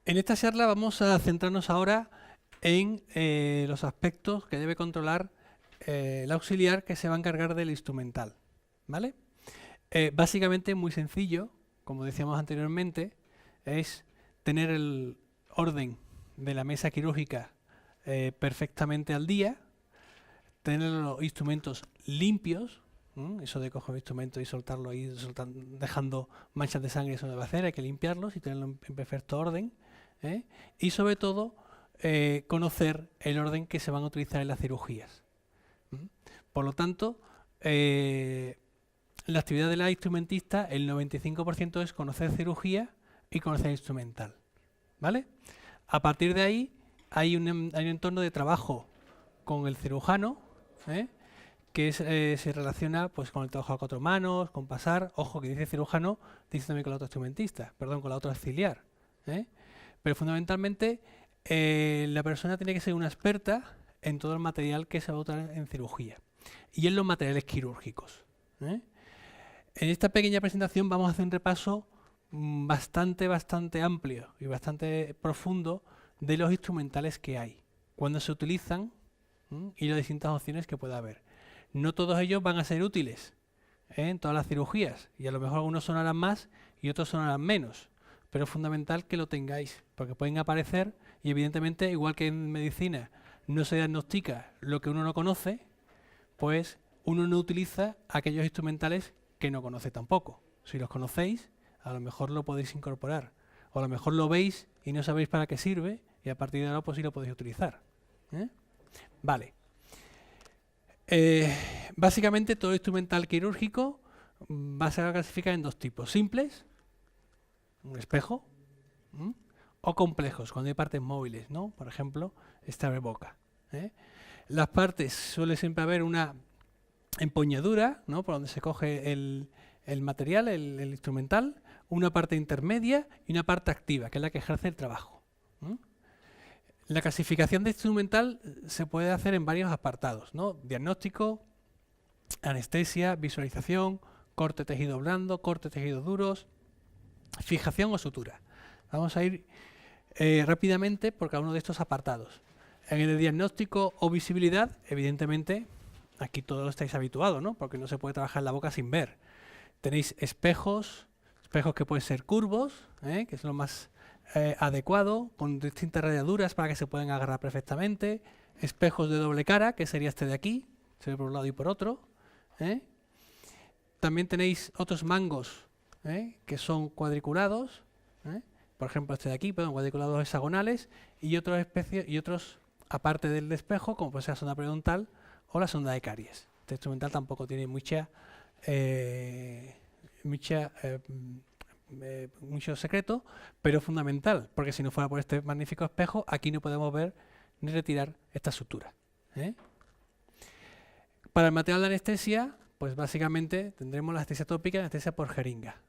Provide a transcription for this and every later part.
En esta charla vamos a centrarnos ahora en los aspectos que debe controlar el auxiliar que se va a encargar del instrumental, ¿vale? Básicamente muy sencillo, como decíamos anteriormente, es tener el orden de la mesa quirúrgica perfectamente al día, tener los instrumentos limpios, eso de coger el instrumento y soltarlo ahí, dejando manchas de sangre, eso no debe hacer, hay que limpiarlos y tenerlo en perfecto orden, y sobre todo conocer el orden que se van a utilizar en las cirugías. Por lo tanto, la actividad de la instrumentista, el 95% es conocer cirugía y conocer instrumental, ¿vale? A partir de ahí hay un entorno de trabajo con el cirujano, que se relaciona pues con el trabajo a cuatro manos, con pasar, ojo que dice cirujano, dice también con la otra instrumentista, perdón, con la otra auxiliar, pero fundamentalmente la persona tiene que ser una experta en todo el material que se va a usar en cirugía y en los materiales quirúrgicos. En esta pequeña presentación vamos a hacer un repaso bastante amplio y bastante profundo de los instrumentales que hay, cuándo se utilizan y las distintas opciones que pueda haber. No todos ellos van a ser útiles en todas las cirugías y a lo mejor algunos sonarán más y otros sonarán menos, pero es fundamental que lo tengáis porque pueden aparecer y evidentemente igual que en medicina no se diagnostica lo que uno no conoce, pues uno no utiliza aquellos instrumentales que no conoce tampoco. Si los conocéis, a lo mejor lo podéis incorporar o a lo mejor lo veis y no sabéis para qué sirve y a partir de ahora pues sí lo podéis utilizar. Vale. Básicamente todo instrumental quirúrgico va a ser clasificado en dos tipos: simples, un espejo, o complejos, cuando hay partes móviles, ¿no? Por ejemplo, esta boca. Las partes suele siempre haber una empuñadura, ¿no? Por donde se coge el material, el instrumental, una parte intermedia y una parte activa, que es la que ejerce el trabajo. La clasificación de instrumental se puede hacer en varios apartados, ¿no? Diagnóstico, anestesia, visualización, corte tejido blando, corte tejidos duros, fijación o sutura. Vamos a ir rápidamente por cada uno de estos apartados. En el diagnóstico o visibilidad, evidentemente, aquí todos lo estáis habituados, ¿no? Porque no se puede trabajar en la boca sin ver. Tenéis espejos que pueden ser curvos, que es lo más adecuado, con distintas rayaduras para que se puedan agarrar perfectamente. Espejos de doble cara, que sería este de aquí, se ve por un lado y por otro. También tenéis otros mangos que son cuadriculados, por ejemplo este de aquí, cuadriculados hexagonales, y otras especies y otros aparte del espejo, como puede ser la sonda periodontal o la sonda de caries. Este instrumental tampoco tiene mucho secreto, pero fundamental, porque si no fuera por este magnífico espejo, aquí no podemos ver ni retirar esta sutura. Para el material de anestesia, pues básicamente tendremos la anestesia tópica y la anestesia por jeringa.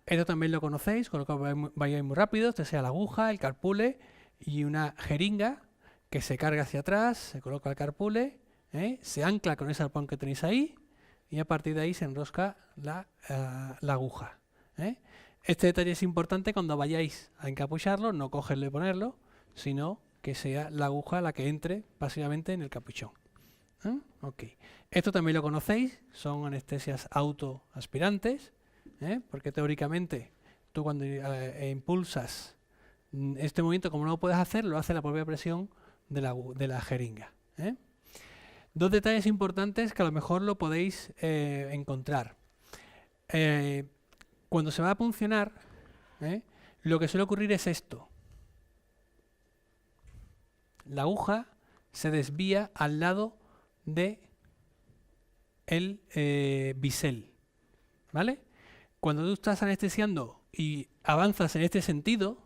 Esto también lo conocéis, con lo que vayáis muy rápido. Este sea la aguja, el carpule y una jeringa que se carga hacia atrás, se coloca el carpule, se ancla con ese arpón que tenéis ahí y a partir de ahí se enrosca la aguja. Este detalle es importante cuando vayáis a encapucharlo, no cogerlo y ponerlo, sino que sea la aguja la que entre pasivamente en el capuchón. Okay. Esto también lo conocéis, son anestesias autoaspirantes, porque teóricamente tú cuando impulsas este movimiento, como no lo puedes hacer, lo hace la propia presión de la jeringa. Dos detalles importantes que a lo mejor lo podéis encontrar. Cuando se va a puncionar, lo que suele ocurrir es esto. La aguja se desvía al lado de el bisel, ¿vale? Cuando tú estás anestesiando y avanzas en este sentido,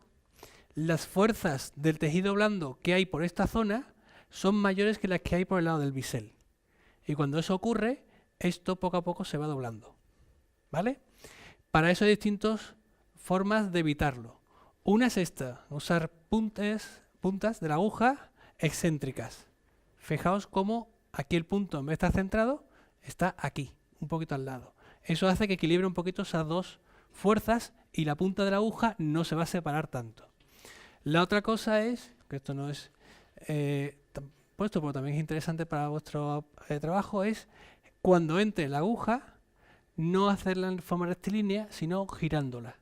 las fuerzas del tejido blando que hay por esta zona son mayores que las que hay por el lado del bisel. Y cuando eso ocurre, esto poco a poco se va doblando, ¿vale? Para eso hay distintas formas de evitarlo. Una es esta, usar puntas de la aguja excéntricas. Fijaos cómo aquí el punto, en vez de estar centrado, está aquí, un poquito al lado. Eso hace que equilibre un poquito esas dos fuerzas y la punta de la aguja no se va a separar tanto. La otra cosa es, que esto no es puesto, pero también es interesante para vuestro trabajo, es cuando entre la aguja, no hacerla en forma rectilínea, sino girándola.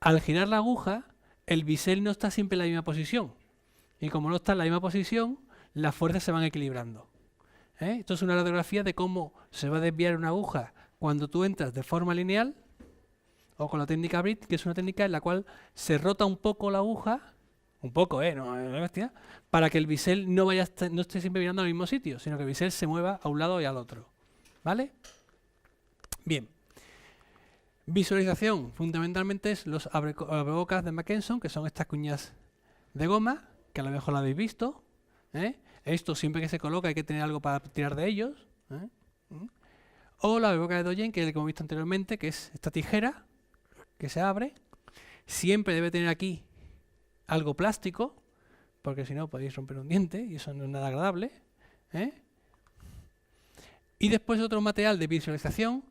Al girar la aguja, el bisel no está siempre en la misma posición. Y como no está en la misma posición, las fuerzas se van equilibrando. Esto es una radiografía de cómo se va a desviar una aguja cuando tú entras de forma lineal, o con la técnica Brit, que es una técnica en la cual se rota un poco la aguja, un poco, no es bestia, para que el bisel no esté siempre mirando al mismo sitio, sino que el bisel se mueva a un lado y al otro. ¿Vale? Bien. Visualización, fundamentalmente es los abrebocas de Mackenson, que son estas cuñas de goma, que a lo mejor la habéis visto. Esto siempre que se coloca hay que tener algo para tirar de ellos. O la abrebocas de Doyen, que es el que hemos visto anteriormente, que es esta tijera que se abre. Siempre debe tener aquí algo plástico, porque si no podéis romper un diente y eso no es nada agradable. Y después otro material de visualización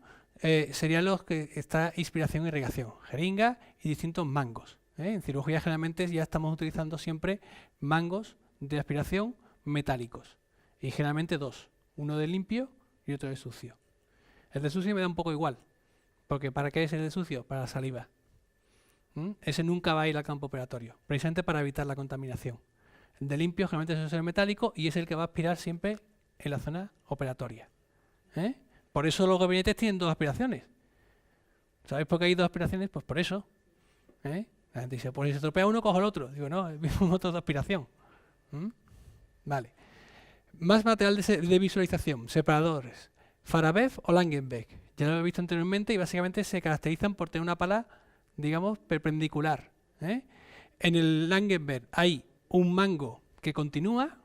serían los que está inspiración y irrigación, jeringa y distintos mangos. En cirugía generalmente ya estamos utilizando siempre mangos de aspiración metálicos. Y generalmente dos, uno de limpio y otro de sucio. El de sucio me da un poco igual, porque ¿para qué es el de sucio? Para la saliva. Ese nunca va a ir al campo operatorio, precisamente para evitar la contaminación. El de limpio generalmente suele ser metálico y es el que va a aspirar siempre en la zona operatoria. Por eso los gabinetes tienen dos aspiraciones. ¿Sabéis por qué hay dos aspiraciones? Pues por eso. La gente dice, pues si se estropea uno, cojo el otro. Digo, no, es el mismo motor de aspiración. Vale. Más material de visualización, separadores. Farabev o Langenbeck. Ya lo he visto anteriormente y básicamente se caracterizan por tener una pala, digamos, perpendicular. En el Langenbeck hay un mango que continúa.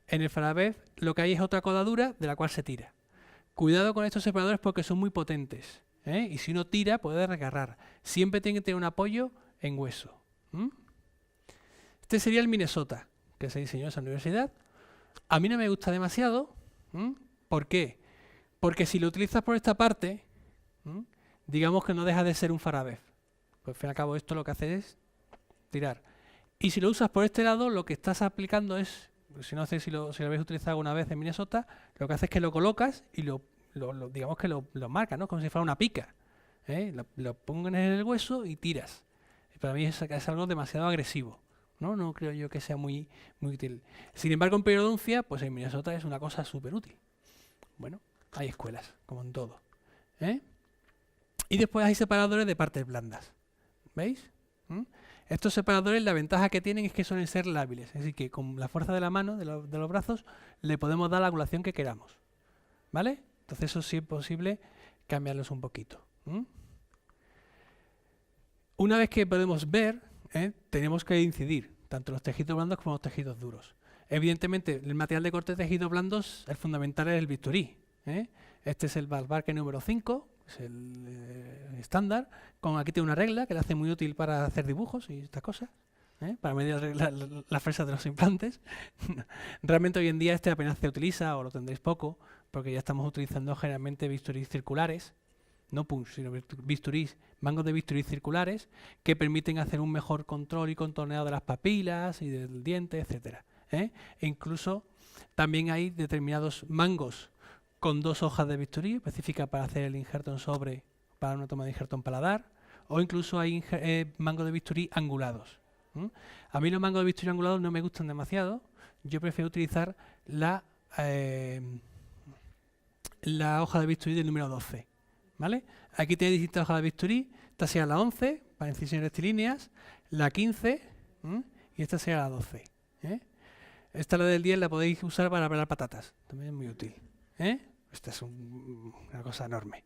En el Farabev lo que hay es otra codadura de la cual se tira. Cuidado con estos separadores porque son muy potentes. Y si uno tira puede regarrar. Siempre tiene que tener un apoyo en hueso. Este sería el Minnesota, que se diseñó en esa universidad. A mí no me gusta demasiado. ¿Por qué? Porque si lo utilizas por esta parte, digamos que no deja de ser un Farabev. Pues al fin y al cabo esto lo que hace es tirar. Y si lo usas por este lado, lo que estás aplicando es, si no sé si lo habéis utilizado alguna vez en Minnesota, lo que hace es que lo colocas y digamos que lo marcas, ¿no? Como si fuera una pica. Lo pongas en el hueso y tiras. Y para mí es algo demasiado agresivo. No creo yo que sea muy, muy útil. Sin embargo, en periodoncia, pues en Minnesota es una cosa súper útil. Bueno, hay escuelas, como en todo. Y después hay separadores de partes blandas. ¿Veis? Estos separadores, la ventaja que tienen es que suelen ser lábiles. Es decir, que con la fuerza de la mano, de los brazos, le podemos dar la angulación que queramos. ¿Vale? Entonces eso sí es posible cambiarlos un poquito. Una vez que podemos ver, tenemos que incidir, tanto los tejidos blandos como los tejidos duros. Evidentemente, el material de corte de tejidos blandos, el fundamental es el bisturí. Este es el Valbarque número 5, es el estándar. Aquí tiene una regla que le hace muy útil para hacer dibujos y estas cosas, para medir las fresas de los implantes. Realmente hoy en día este apenas se utiliza o lo tendréis poco, porque ya estamos utilizando generalmente bisturís circulares, no punch, sino bisturís, mangos de bisturís circulares que permiten hacer un mejor control y contorneado de las papilas y del diente, etcétera. E incluso también hay determinados mangos con dos hojas de bisturí específicas para hacer el injerto en sobre para una toma de injerto en paladar, o incluso hay mangos de bisturí angulados. A mí los mangos de bisturí angulados no me gustan demasiado. Yo prefiero utilizar la hoja de bisturí del número 12. ¿Vale? Aquí tenéis distintas hojas de bisturí. Esta sería la 11 para incisiones rectilíneas, la 15 y esta sería la 12. Esta, la del 10, la podéis usar para pelar patatas. También es muy útil. Esta es una cosa enorme.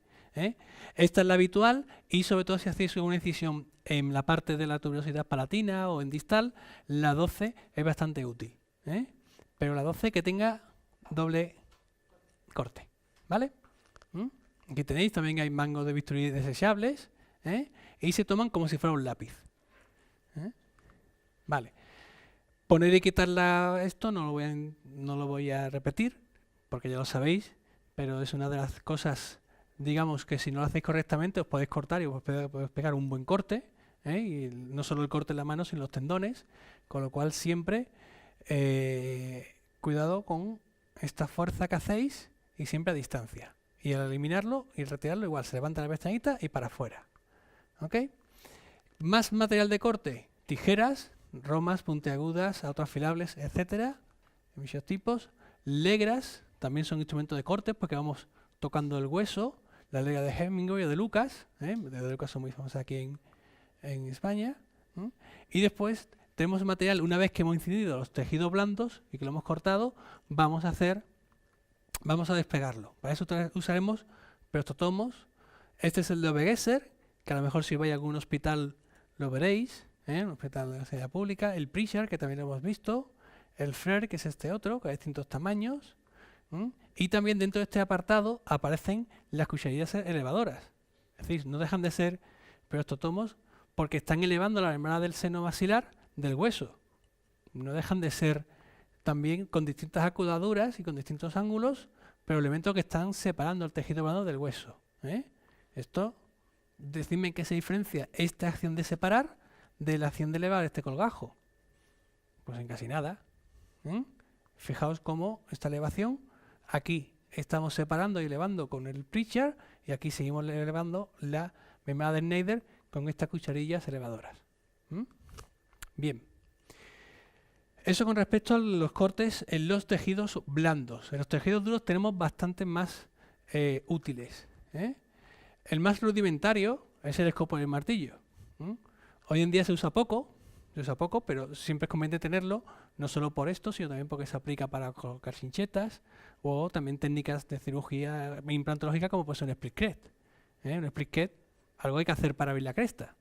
Esta es la habitual y sobre todo si hacéis una incisión en la parte de la tuberosidad palatina o en distal, la 12 es bastante útil. Pero la 12 que tenga doble corte. ¿Vale? Aquí tenéis, también hay mangos de bisturí desechables y se toman como si fuera un lápiz. Vale. Poner y quitar esto no lo voy a repetir porque ya lo sabéis, pero es una de las cosas, digamos, que si no lo hacéis correctamente os podéis cortar y os podéis pegar un buen corte. Y no solo el corte en la mano, sino los tendones, con lo cual siempre cuidado con esta fuerza que hacéis y siempre a distancia. Y al eliminarlo y retirarlo igual, se levanta la pestañita y para afuera. ¿Ok? Más material de corte, tijeras, romas, puntiagudas, autoafilables, etcétera, de muchos tipos. Legras, también son instrumentos de corte porque vamos tocando el hueso. La legra de Hemingway o de Lucas, de Lucas son muy famosas aquí en España. Y después tenemos material, una vez que hemos incidido los tejidos blandos y que lo hemos cortado, vamos a despegarlo. Para eso usaremos prostotomos. Este es el de Obegesser, que a lo mejor si vais a algún hospital lo veréis, un hospital de la sanidad pública. El Pritchard, que también lo hemos visto. El Frere, que es este otro, que hay distintos tamaños. Y también dentro de este apartado aparecen las cucharillas elevadoras. Es decir, no dejan de ser prostotomos porque están elevando la membrana del seno maxilar del hueso. No dejan de ser también con distintas acudaduras y con distintos ángulos, pero elementos que están separando el tejido blando del hueso. Esto, decidme en qué se diferencia esta acción de separar de la acción de elevar este colgajo. Pues en casi nada. Fijaos cómo esta elevación, aquí estamos separando y elevando con el Pritchard y aquí seguimos elevando la membrana de Schneider con estas cucharillas elevadoras. Bien. Eso con respecto a los cortes en los tejidos blandos. En los tejidos duros tenemos bastantes más útiles. El más rudimentario es el escopo y el martillo. Hoy en día se usa poco, pero siempre es conveniente tenerlo, no solo por esto, sino también porque se aplica para colocar cinchetas o también técnicas de cirugía implantológica como puede ser un split crest. Un split crest, algo hay que hacer para abrir la cresta.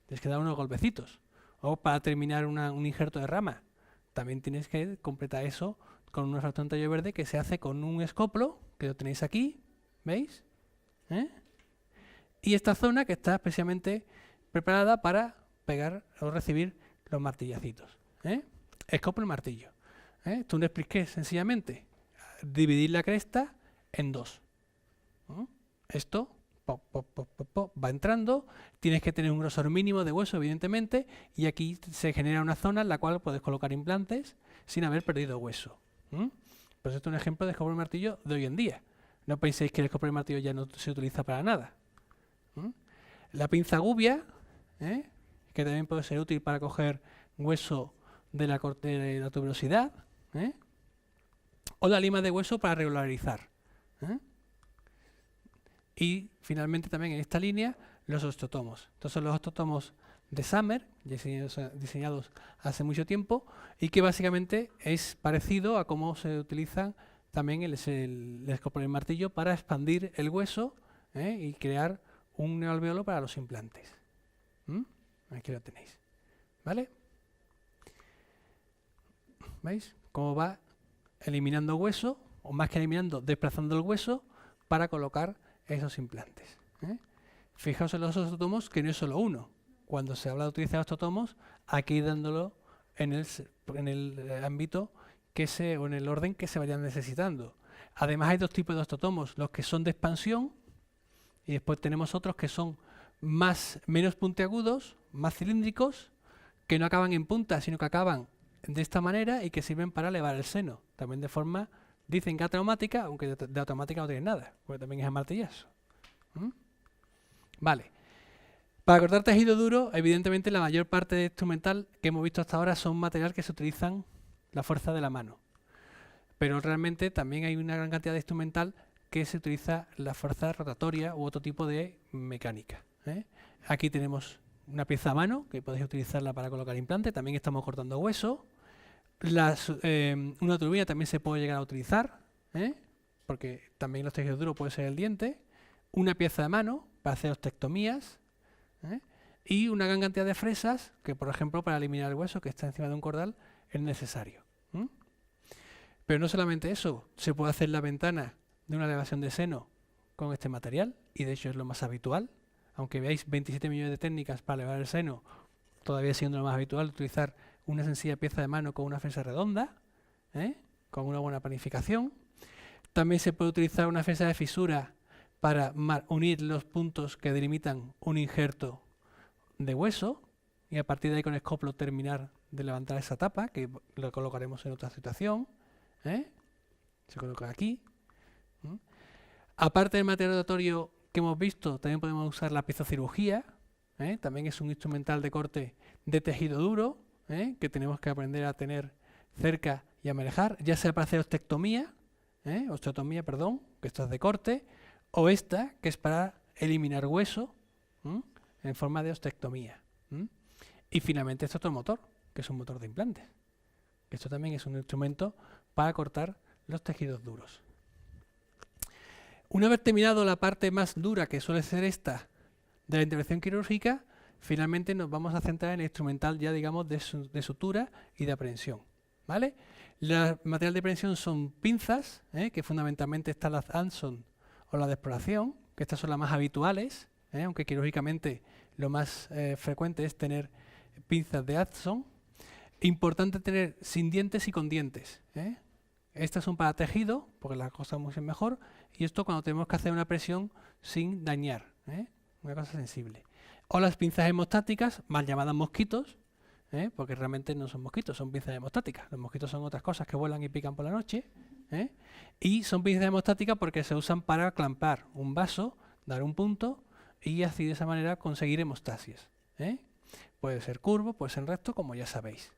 Tienes que dar unos golpecitos. O para terminar un injerto de rama. También tienes que completar eso con un refractor en tallo verde que se hace con un escoplo, que lo tenéis aquí, ¿veis? Y esta zona que está especialmente preparada para pegar o recibir los martillacitos. Escoplo y martillo. Esto es un split crest, sencillamente. Dividir la cresta en dos. Esto va entrando, tienes que tener un grosor mínimo de hueso, evidentemente, y aquí se genera una zona en la cual puedes colocar implantes sin haber perdido hueso. Pues esto es un ejemplo de escoplo y martillo de hoy en día. No penséis que el escoplo y martillo ya no se utiliza para nada. La pinza gubia, que también puede ser útil para coger hueso de la tuberosidad, o la lima de hueso para regularizar. Y finalmente también en esta línea los osteotomos. Estos son los osteotomos de Summer, diseñados hace mucho tiempo, y que básicamente es parecido a cómo se utilizan también el escoplo y el martillo para expandir el hueso y crear un neoalveolo para los implantes. Aquí lo tenéis. ¿Vale? ¿Veis cómo va eliminando hueso, o más que eliminando, desplazando el hueso para colocar esos implantes? Fijaos en los osteotomos que no es solo uno. Cuando se habla de utilizar osteotomos, aquí dándolo en el ámbito o en el orden que se vayan necesitando. Además hay dos tipos de osteotomos, los que son de expansión y después tenemos otros que son menos puntiagudos, más cilíndricos, que no acaban en punta, sino que acaban de esta manera y que sirven para elevar el seno. También de forma, dicen que atraumática, aunque de automática no tiene nada, porque también es a martillazo. Vale. Para cortar tejido duro, evidentemente la mayor parte de instrumental que hemos visto hasta ahora son material que se utilizan la fuerza de la mano. Pero realmente también hay una gran cantidad de instrumental que se utiliza la fuerza rotatoria u otro tipo de mecánica. Aquí tenemos una pieza a mano, que podéis utilizarla para colocar implante. También estamos cortando hueso. Una turbina también se puede llegar a utilizar, porque también los tejidos duros puede ser el diente. Una pieza de mano para hacer ostectomías. Y una gran cantidad de fresas que, por ejemplo, para eliminar el hueso que está encima de un cordal es necesario. Pero no solamente eso, se puede hacer la ventana de una elevación de seno con este material, y de hecho es lo más habitual. Aunque veáis 27 millones de técnicas para elevar el seno, todavía siendo lo más habitual utilizar una sencilla pieza de mano con una fresa redonda, con una buena planificación. También se puede utilizar una fresa de fisura para unir los puntos que delimitan un injerto de hueso y a partir de ahí con escoplo terminar de levantar esa tapa, que lo colocaremos en otra situación. Se coloca aquí. Aparte del material rotatorio que hemos visto, también podemos usar la pizocirugía. También es un instrumental de corte de tejido duro, que tenemos que aprender a tener cerca y a manejar, ya sea para hacer osteotomía, que esto es de corte, o esta, que es para eliminar hueso en forma de osteotomía. Y finalmente este otro motor, que es un motor de implantes. Esto también es un instrumento para cortar los tejidos duros. Una vez terminado la parte más dura, que suele ser esta, de la intervención quirúrgica, finalmente nos vamos a centrar en el instrumental ya, digamos, de sutura y de aprehensión. ¿Vale? El material de aprehensión son pinzas, que fundamentalmente están las Anson o las de exploración, que estas son las más habituales, aunque quirúrgicamente lo más frecuente es tener pinzas de Anson. Importante tener sin dientes y con dientes. Estas son para tejido, porque la cosa es mucho mejor, y esto cuando tenemos que hacer una presión sin dañar, una cosa sensible. O las pinzas hemostáticas, mal llamadas mosquitos, porque realmente no son mosquitos, son pinzas hemostáticas. Los mosquitos son otras cosas que vuelan y pican por la noche. Y son pinzas hemostáticas porque se usan para clampar un vaso, dar un punto y así de esa manera conseguir hemostasis. Puede ser curvo, puede ser recto, como ya sabéis.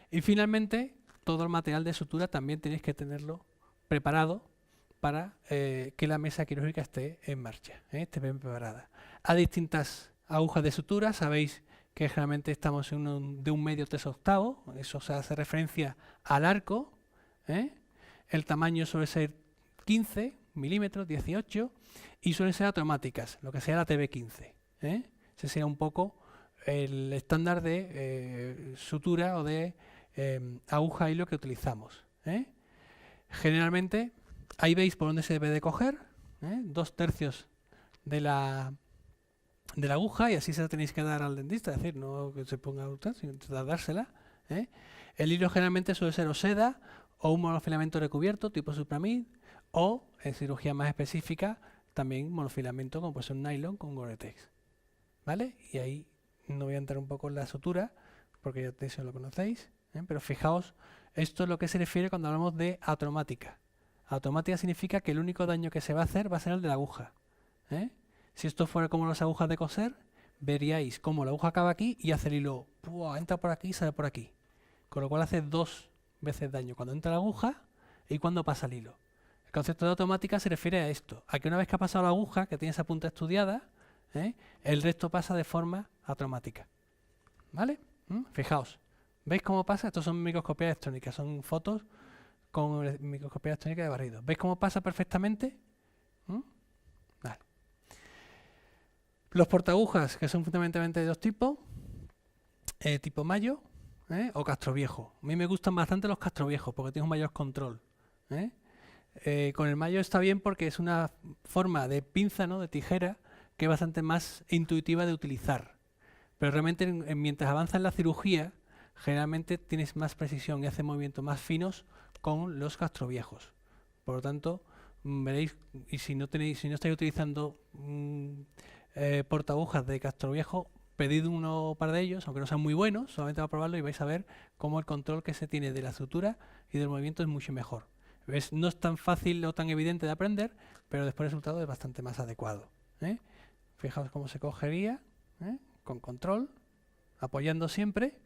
Y finalmente, todo el material de sutura también tenéis que tenerlo preparado para que la mesa quirúrgica esté en marcha, esté bien preparada. A distintas agujas de sutura, sabéis que generalmente estamos en de 1/2-3/8, eso se hace referencia al arco. El tamaño suele ser 15 milímetros, 18, y suelen ser automáticas, lo que sea la TB15. Ese sería un poco el estándar de sutura o de aguja hilo que utilizamos. Generalmente, ahí veis por dónde se debe de coger, 2/3 de la aguja, y así se la tenéis que dar al dentista, es decir, no que se ponga a usted, sino dársela. El hilo generalmente suele ser o seda o un monofilamento recubierto tipo Supramid, o en cirugía más específica también monofilamento como puede ser un nylon con Gore-Tex. ¿Vale? Y ahí no voy a entrar un poco en la sutura porque ya eso lo conocéis, pero fijaos, esto es lo que se refiere cuando hablamos de automática. Automática significa que el único daño que se va a hacer va a ser el de la aguja. Si esto fuera como las agujas de coser, veríais cómo la aguja acaba aquí y hace el hilo, entra por aquí y sale por aquí. Con lo cual hace 2 veces daño cuando entra la aguja y cuando pasa el hilo. El concepto de automática se refiere a esto, a que una vez que ha pasado la aguja, que tiene esa punta estudiada, el resto pasa de forma automática. ¿Vale? Fijaos, ¿veis cómo pasa? Estos son microscopías electrónicas, son fotos con microscopía electrónica de barrido. ¿Veis cómo pasa perfectamente? Vale. Los portaagujas, que son fundamentalmente de 2 tipos, tipo Mayo o Castroviejo. A mí me gustan bastante los Castroviejos porque tienen un mayor control. Con el Mayo está bien porque es una forma de pinza, de tijera, que es bastante más intuitiva de utilizar. Pero realmente mientras avanza en la cirugía, generalmente tienes más precisión y hace movimientos más finos con los castroviejos. Por lo tanto, veréis, y si no estáis utilizando portaagujas de castroviejo, pedid un par de ellos, aunque no sean muy buenos, solamente va a probarlo y vais a ver cómo el control que se tiene de la sutura y del movimiento es mucho mejor. ¿Ves? No es tan fácil o tan evidente de aprender, pero después el resultado es bastante más adecuado. Fijaos cómo se cogería, con control, apoyando siempre.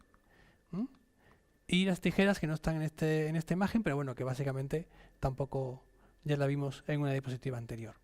Y las tijeras que no están en esta imagen, pero bueno, que básicamente tampoco ya la vimos en una diapositiva anterior.